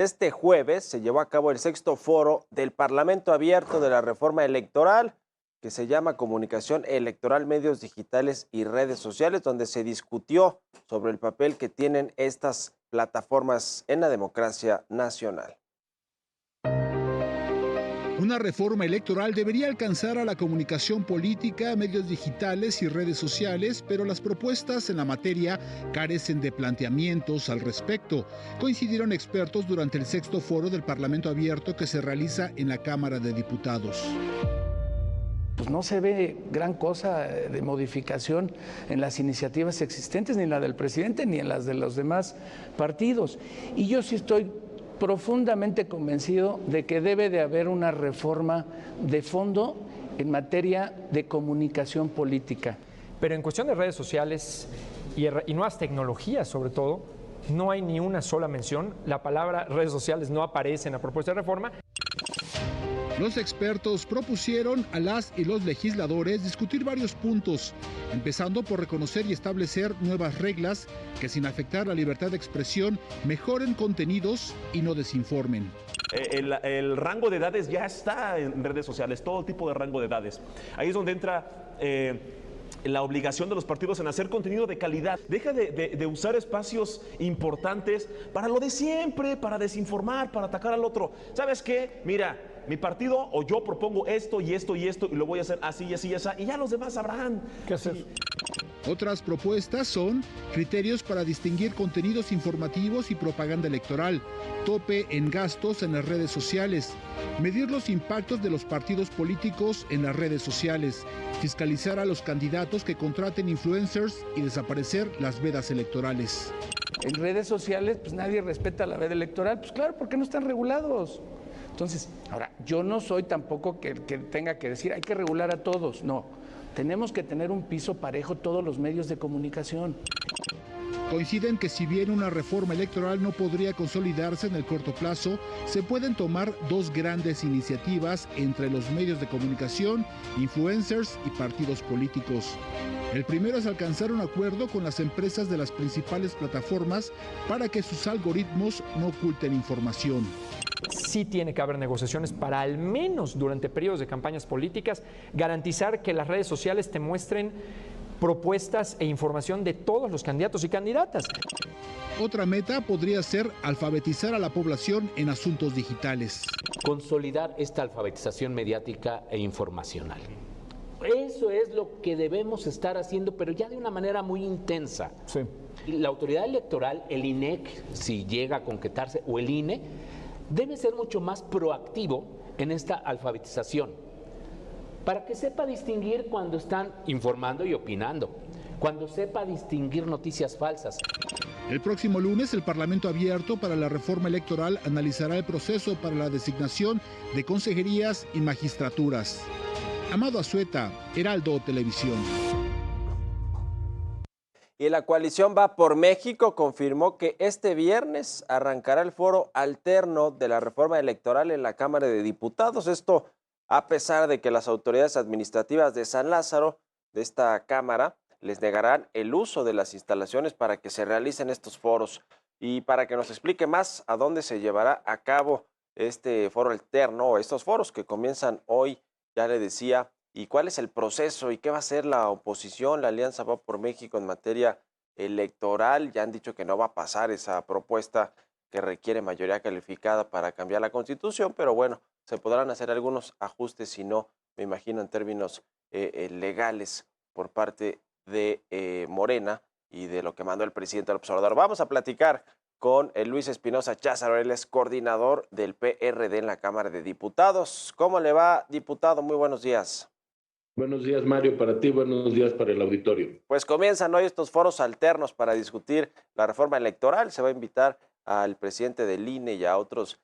Este jueves se llevó a cabo el sexto foro del Parlamento Abierto de la Reforma Electoral, que se llama Comunicación Electoral, Medios Digitales y Redes Sociales, donde se discutió sobre el papel que tienen estas plataformas en la democracia nacional. Una reforma electoral debería alcanzar a la comunicación política, medios digitales y redes sociales, pero las propuestas en la materia carecen de planteamientos al respecto. Coincidieron expertos durante el sexto foro del Parlamento Abierto que se realiza en la Cámara de Diputados. Pues no se ve gran cosa de modificación en las iniciativas existentes, ni en la del presidente, ni en las de los demás partidos. Y yo sí estoy profundamente convencido de que debe de haber una reforma de fondo en materia de comunicación política. Pero en cuestión de redes sociales y nuevas tecnologías sobre todo, no hay ni una sola mención. La palabra redes sociales no aparece en la propuesta de reforma. Los expertos propusieron a las y los legisladores discutir varios puntos, empezando por reconocer y establecer nuevas reglas que, sin afectar la libertad de expresión, mejoren contenidos y no desinformen. El rango de edades ya está en redes sociales, todo tipo de rango de edades. Ahí es donde entra la obligación de los partidos en hacer contenido de calidad. Deja de usar espacios importantes para lo de siempre, para desinformar, para atacar al otro. ¿Sabes qué? Mira, mi partido o yo propongo esto y esto y esto y lo voy a hacer así y así y así, y ya los demás sabrán qué hacer. Sí. Otras propuestas son criterios para distinguir contenidos informativos y propaganda electoral, tope en gastos en las redes sociales, medir los impactos de los partidos políticos en las redes sociales, fiscalizar a los candidatos que contraten influencers y desaparecer las vedas electorales. En redes sociales, pues nadie respeta la veda electoral, pues claro, porque no están regulados. Entonces, ahora, yo no soy tampoco que tenga que decir hay que regular a todos, no. Tenemos que tener un piso parejo todos los medios de comunicación. Coinciden que si bien una reforma electoral no podría consolidarse en el corto plazo, se pueden tomar dos grandes iniciativas entre los medios de comunicación, influencers y partidos políticos. El primero es alcanzar un acuerdo con las empresas de las principales plataformas para que sus algoritmos no oculten información. Sí tiene que haber negociaciones para, al menos durante periodos de campañas políticas, garantizar que las redes sociales te muestren propuestas e información de todos los candidatos y candidatas. Otra meta podría ser alfabetizar a la población en asuntos digitales. Consolidar esta alfabetización mediática e informacional. Eso es lo que debemos estar haciendo, pero ya de una manera muy intensa. Sí. La autoridad electoral, el INEC, si llega a concretarse, o el INE, debe ser mucho más proactivo en esta alfabetización, para que sepa distinguir cuando están informando y opinando, cuando sepa distinguir noticias falsas. El próximo lunes, el Parlamento Abierto para la Reforma Electoral analizará el proceso para la designación de consejerías y magistraturas. Amado Azueta, Heraldo Televisión. Y la coalición Va por México confirmó que este viernes arrancará el foro alterno de la reforma electoral en la Cámara de Diputados. Esto a pesar de que las autoridades administrativas de San Lázaro, de esta Cámara, les negarán el uso de las instalaciones para que se realicen estos foros. Y para que nos explique más a dónde se llevará a cabo este foro alterno o estos foros que comienzan hoy, ya le decía, y cuál es el proceso y qué va a hacer la oposición, la Alianza Va por México en materia electoral. Ya han dicho que no va a pasar esa propuesta que requiere mayoría calificada para cambiar la Constitución, pero bueno, se podrán hacer algunos ajustes, si no, me imagino en términos legales por parte de Morena y de lo que mandó el presidente López Obrador. Vamos a platicar con Luis Espinosa Cházaro, él es coordinador del PRD en la Cámara de Diputados. ¿Cómo le va, diputado? Muy buenos días. Buenos días, Mario, para ti, buenos días para el auditorio. Pues comienzan hoy estos foros alternos para discutir la reforma electoral. Se va a invitar al presidente del INE y a otros,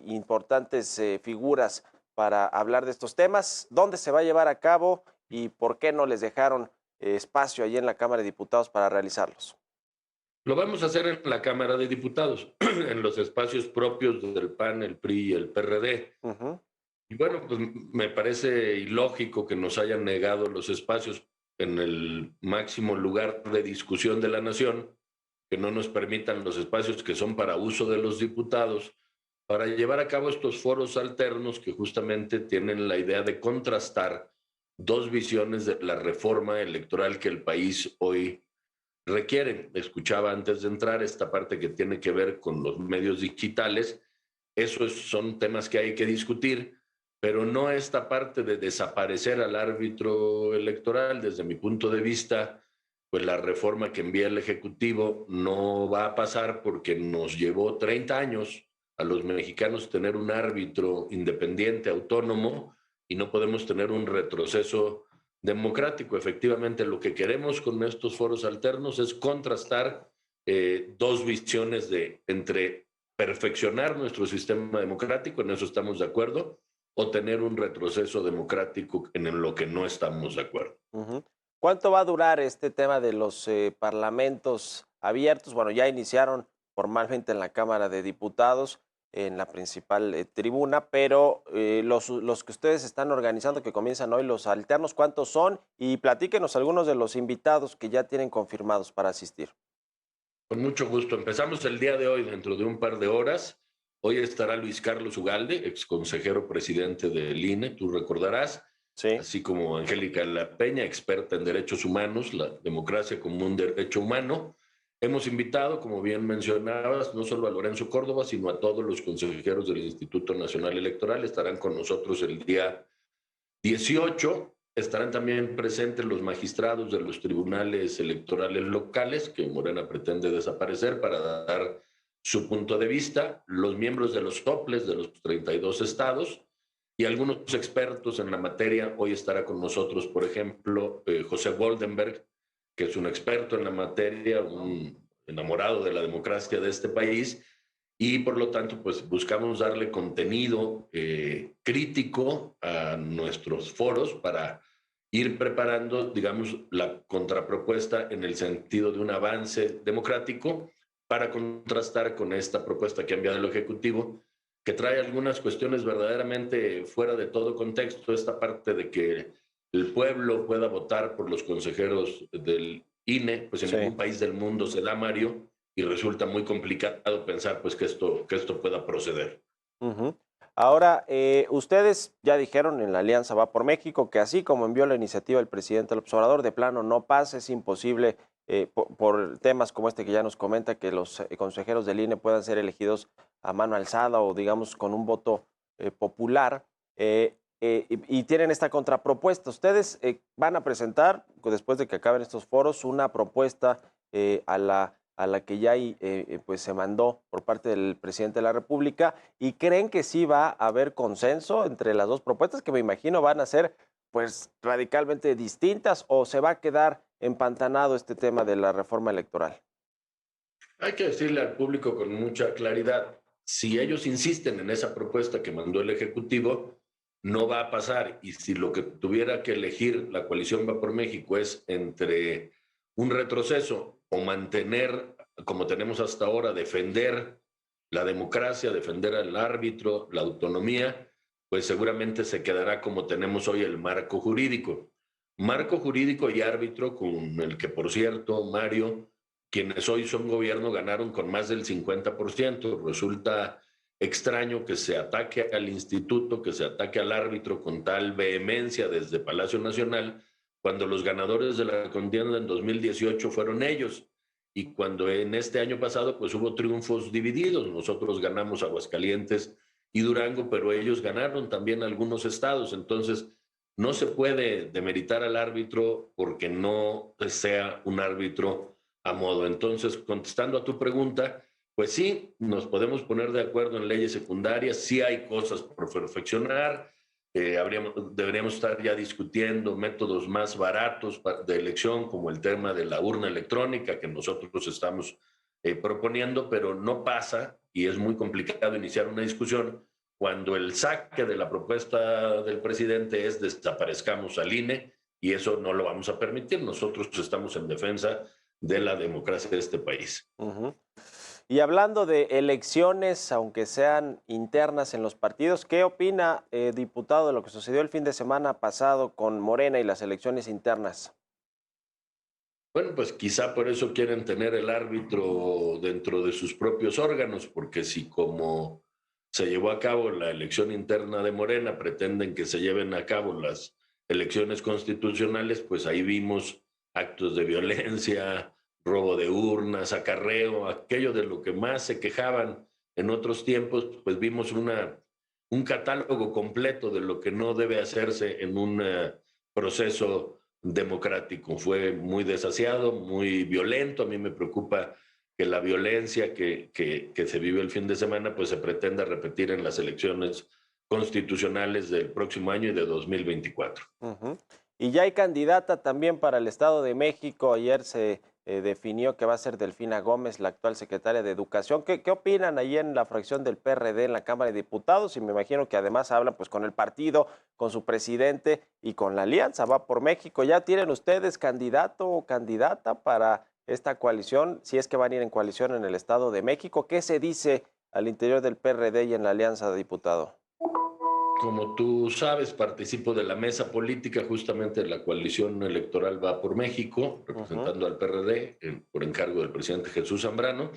importantes figuras para hablar de estos temas. ¿Dónde se va a llevar a cabo y por qué no les dejaron espacio allí en la Cámara de Diputados para realizarlos? Lo vamos a hacer en la Cámara de Diputados, en los espacios propios del PAN, el PRI y el PRD. Y bueno, pues me parece ilógico que nos hayan negado los espacios en el máximo lugar de discusión de la nación que no nos permitan los espacios que son para uso de los diputados, para llevar a cabo estos foros alternos que justamente tienen la idea de contrastar dos visiones de la reforma electoral que el país hoy requiere. Escuchaba antes de entrar esta parte que tiene que ver con los medios digitales. Esos son temas que hay que discutir, pero no esta parte de desaparecer al árbitro electoral. Desde mi punto de vista, pues la reforma que envía el Ejecutivo no va a pasar porque nos llevó 30 años a los mexicanos tener un árbitro independiente, autónomo, y no podemos tener un retroceso democrático. Efectivamente, lo que queremos con estos foros alternos es contrastar dos visiones entre perfeccionar nuestro sistema democrático, en eso estamos de acuerdo, o tener un retroceso democrático en lo que no estamos de acuerdo. ¿Cuánto va a durar este tema de los parlamentos abiertos? Bueno, ya iniciaron formalmente en la Cámara de Diputados, en la principal tribuna, pero los que ustedes están organizando, que comienzan hoy, los alternos, ¿cuántos son? Y platíquenos algunos de los invitados que ya tienen confirmados para asistir. Con mucho gusto. Empezamos el día de hoy, dentro de un par de horas. Hoy estará Luis Carlos Ugalde, ex consejero presidente del INE, tú recordarás, sí, así como Angélica La Peña, experta en derechos humanos, la democracia como un derecho humano. Hemos invitado, como bien mencionabas, no solo a Lorenzo Córdoba, sino a todos los consejeros del Instituto Nacional Electoral. Estarán con nosotros el día 18. Estarán también presentes los magistrados de los tribunales electorales locales, que Morena pretende desaparecer, para dar su punto de vista, los miembros de los toples de los 32 estados y algunos expertos en la materia. Hoy estará con nosotros, por ejemplo, José Goldenberg, que es un experto en la materia, un enamorado de la democracia de este país, y por lo tanto pues buscamos darle contenido crítico a nuestros foros para ir preparando, digamos, la contrapropuesta en el sentido de un avance democrático para contrastar con esta propuesta que ha enviado el Ejecutivo, que trae algunas cuestiones verdaderamente fuera de todo contexto. Esta parte de que el pueblo pueda votar por los consejeros del INE, pues en ningún país del mundo se da, Mario, y resulta muy complicado pensar pues que esto pueda proceder. Ahora, ustedes ya dijeron en la Alianza Va por México que así como envió la iniciativa el presidente López Obrador, de plano no pasa, es imposible por temas como este que ya nos comenta, que los consejeros del INE puedan ser elegidos a mano alzada o digamos con un voto popular. Y tienen esta contrapropuesta. Ustedes van a presentar, después de que acaben estos foros, una propuesta a la que ya pues se mandó por parte del presidente de la República, y creen que sí va a haber consenso entre las dos propuestas, que me imagino van a ser pues radicalmente distintas, o se va a quedar empantanado este tema de la reforma electoral. Hay que decirle al público con mucha claridad, si ellos insisten en esa propuesta que mandó el Ejecutivo, no va a pasar. Y si lo que tuviera que elegir la coalición Va por México es entre un retroceso o mantener, como tenemos hasta ahora, defender la democracia, defender al árbitro, la autonomía, pues seguramente se quedará como tenemos hoy el marco jurídico. Marco jurídico y árbitro con el que, por cierto, Mario, quienes hoy son gobierno ganaron con más del 50%. Resulta extraño que se ataque al instituto, que se ataque al árbitro con tal vehemencia desde Palacio Nacional, cuando los ganadores de la contienda en 2018 fueron ellos, y cuando en este año pasado pues hubo triunfos divididos. Nosotros ganamos Aguascalientes y Durango, pero ellos ganaron también algunos estados. Entonces no se puede demeritar al árbitro porque no sea un árbitro a modo. Entonces, contestando a tu pregunta, pues sí, nos podemos poner de acuerdo en leyes secundarias, sí hay cosas por perfeccionar, deberíamos estar ya discutiendo métodos más baratos de elección, como el tema de la urna electrónica que nosotros estamos proponiendo, pero no pasa, y es muy complicado iniciar una discusión cuando el saque de la propuesta del presidente es desaparezcamos al INE, y eso no lo vamos a permitir. Nosotros estamos en defensa de la democracia de este país. Y hablando de elecciones, aunque sean internas en los partidos, ¿qué opina, diputado, de lo que sucedió el fin de semana pasado con Morena y las elecciones internas? Bueno, pues quizá por eso quieren tener el árbitro dentro de sus propios órganos, porque si como se llevó a cabo la elección interna de Morena, pretenden que se lleven a cabo las elecciones constitucionales, pues ahí vimos actos de violencia, robo de urnas, acarreo, aquello de lo que más se quejaban en otros tiempos, pues vimos un catálogo completo de lo que no debe hacerse en un proceso democrático. Fue muy desasiado, muy violento. A mí me preocupa que la violencia que se vive el fin de semana pues se pretenda repetir en las elecciones constitucionales del próximo año y de 2024. Y ya hay candidata también para el Estado de México. Ayer se definió que va a ser Delfina Gómez, la actual secretaria de Educación. ¿Qué opinan ahí en la fracción del PRD en la Cámara de Diputados? Y me imagino que además hablan pues con el partido, con su presidente y con la alianza Va por México. ¿Ya tienen ustedes candidato o candidata para esta coalición? Si es que van a ir en coalición en el Estado de México, ¿qué se dice al interior del PRD y en la alianza de diputado? Como tú sabes, participo de la mesa política justamente de la coalición electoral Va por México, representando al PRD por encargo del presidente Jesús Zambrano.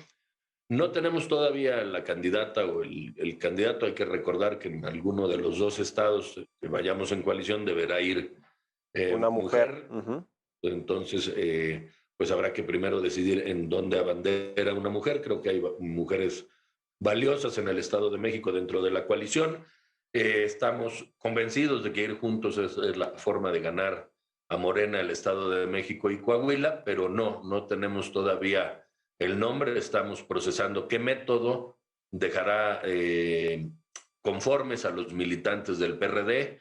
No tenemos todavía la candidata o el candidato. Hay que recordar que en alguno de los dos estados que vayamos en coalición deberá ir una mujer. Entonces, pues habrá que primero decidir en dónde abandera una mujer. Creo que hay mujeres valiosas en el Estado de México dentro de la coalición. Estamos convencidos de que ir juntos es la forma de ganar a Morena, el Estado de México y Coahuila, pero no tenemos todavía el nombre. Estamos procesando qué método dejará conformes a los militantes del PRD,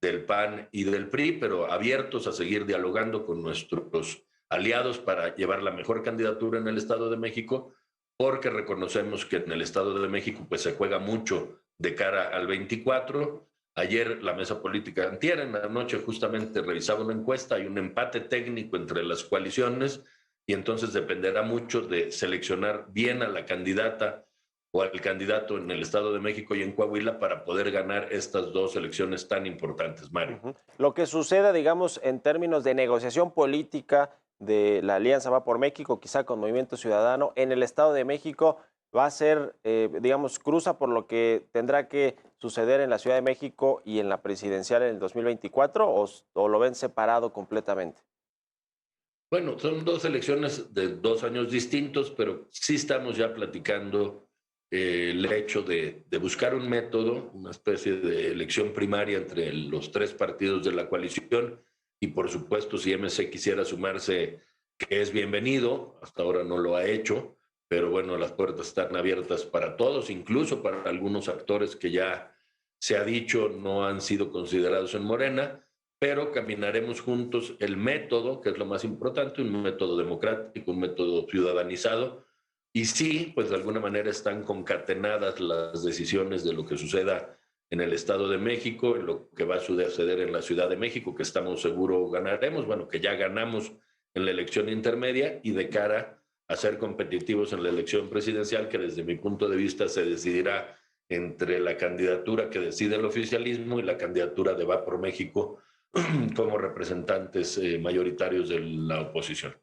del PAN y del PRI, pero abiertos a seguir dialogando con nuestros aliados para llevar la mejor candidatura en el Estado de México, porque reconocemos que en el Estado de México pues se juega mucho de cara al 24. Ayer la mesa política, antier en la noche, justamente revisaba una encuesta. Hay un empate técnico entre las coaliciones y entonces dependerá mucho de seleccionar bien a la candidata o al candidato en el Estado de México y en Coahuila para poder ganar estas dos elecciones tan importantes, Mario. Lo que suceda, digamos, en términos de negociación política de la Alianza Va por México, quizá con Movimiento Ciudadano, en el Estado de México, va a ser, digamos, cruza por lo que tendrá que suceder en la Ciudad de México y en la presidencial en el 2024, o lo ven separado completamente? Bueno, son dos elecciones de 2 años distintos, pero sí estamos ya platicando el hecho de buscar un método, una especie de elección primaria entre los 3 partidos de la coalición y, por supuesto, si MC quisiera sumarse, que es bienvenido. Hasta ahora no lo ha hecho, pero bueno, las puertas están abiertas para todos, incluso para algunos actores que ya se ha dicho no han sido considerados en Morena, pero caminaremos juntos el método, que es lo más importante, un método democrático, un método ciudadanizado, y sí, pues de alguna manera están concatenadas las decisiones de lo que suceda en el Estado de México, en lo que va a suceder en la Ciudad de México, que estamos seguros ganaremos, bueno, que ya ganamos en la elección intermedia, y de cara a ser competitivos en la elección presidencial, que desde mi punto de vista se decidirá entre la candidatura que decide el oficialismo y la candidatura de Va por México como representantes mayoritarios de la oposición.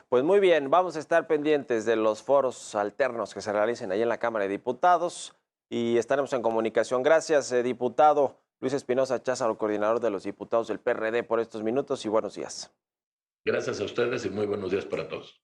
Pues muy bien, vamos a estar pendientes de los foros alternos que se realicen ahí en la Cámara de Diputados y estaremos en comunicación. Gracias, diputado Luis Espinosa Cházaro, coordinador de los diputados del PRD, por estos minutos y buenos días. Gracias a ustedes y muy buenos días para todos.